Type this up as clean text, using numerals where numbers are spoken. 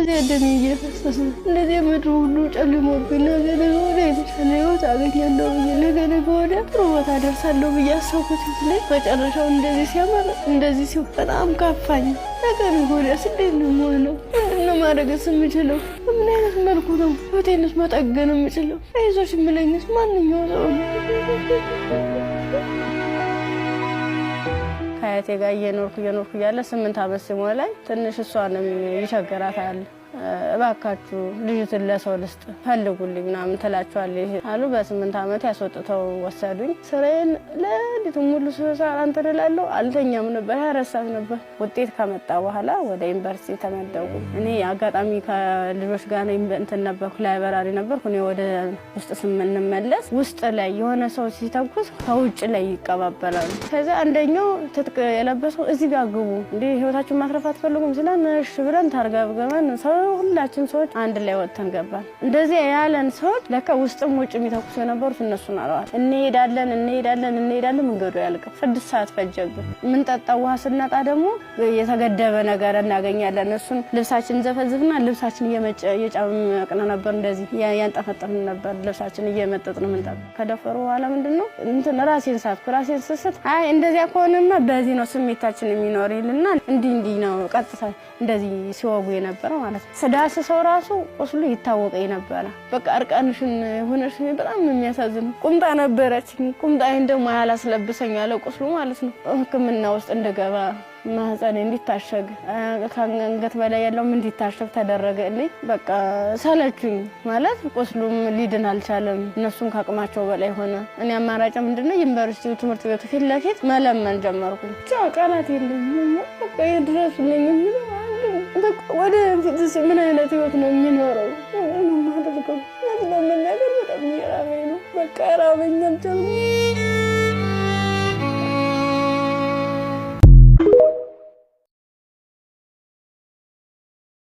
ደሜ እየፈሰሰ እንደዚህ ምድሩ ሁሉ ጨልሞብኝ ነገ ወደ የተሻለ ህይወት አገኛለሁ ብዬ ነገ ወደ ጥሩ ቦታ ደርሳለሁ ብዬ አሰብኩት ላይ መጨረሻው እንደዚህ ሲያመር እንደዚህ ሲሆን በጣም ካፋኝ። ነገ ወዲያስ እንዴት ነው የምሆነው? ምንድን ነው ማድረግስ የምችለው? በምን አይነት መልኩ ነው ህይወቴንስ መጠገን የምችለው? አይዞሽ የምለኝስ ማንኛው ሰው ነው? ከአያቴ ጋር እየኖርኩ እያለ 8 ዓመት ሲሞላኝ ትንሽ እሷንም ይቸግራታል። እባካችሁ ልጅትን ለሰው ልስጥ ፈልጉልኝ ምናምን ትላቸዋለች አሉ። በ8 ዓመት ያስወጥተው ወሰዱኝ። ስራዬን ለሊቱን ሙሉ ስሰራ እንትን እላለሁ። አልተኛም ነበር፣ ያረሳት ነበር። ውጤት ከመጣ በኋላ ወደ ዩኒቨርሲቲ ተመደቡ። እኔ አጋጣሚ ከልጆች ጋር እንትን ነበርኩ፣ ላይብረሪ ነበርኩ። እኔ ወደ ውስጥ ስንመለስ ውስጥ ላይ የሆነ ሰው ሲተኩስ ከውጭ ላይ ይቀባበላሉ። ከዛ አንደኛው ትጥቅ የለበሰው እዚህ ጋር ግቡ እንዴ ህይወታችሁን ማትረፍ አትፈልጉም ሲለን እሺ ብለን ታርጋብገመን ሰው ሁላችን ሰዎች አንድ ላይ ወጥተን ገባን። እንደዚህ ያለን ሰዎች ለካ ውስጥም ውጭ የሚተኩሱ የነበሩት እነሱን አለዋል። እንሄዳለን መንገዱ ያልቀው 6 ሰዓት ፈጀብን። ምን ጠጣው ውሃ ስናጣ ደግሞ የተገደበ ነገር እናገኛለን። እሱን ልብሳችን ዘፈዝፍና ልብሳችን እየጨመቅን ነበር፣ እንደዚህ ያንጠፈጠፍን ነበር። ልብሳችን እየመጠጥን ምን ጠጣ ከደፈሩ በኋላ ምንድነው እንትን ራሴን ስስት አይ እንደዚያ ከሆነማ በዚህ ነው ስሜታችን የሚኖር ይልና እንዲህ ነው ቀጥታ እንደዚህ ሲወጉ የነበረው ማለት ነው። ስዳስ ሰው ራሱ ቁስሉ ይታወቀኝ ነበር። በቃ አርቃንሽን ሆነሽ በጣም የሚያሳዝን ቁምጣ ነበረች። ቁምጣዬን ደግሞ ያላስለብሰኝ ያለ ቁስሉ ማለት ነው። ሕክምና ውስጥ እንደገባ ማህፀኔ እንዲታሸግ ከአንገት በላይ ያለውም እንዲታሸግ ተደረገልኝ። በቃ ሰለቹኝ ማለት ቁስሉም ሊድን አልቻለም። እነሱም ካቅማቸው በላይ ሆነ። እኔ አማራጭ ምንድነው ዩኒቨርሲቲ ትምህርት ቤቱ ፊት ለፊት መለመን ጀመርኩኝ። ቃላት የለኝም። በቃ ይድረሱልኝ ወደ ፊትስ ምን አይነት ህይወት ነው የሚኖረው? ማደርገው ለምን ነገር በጣም እየራበኝ ነው። በቃ ራበኛል።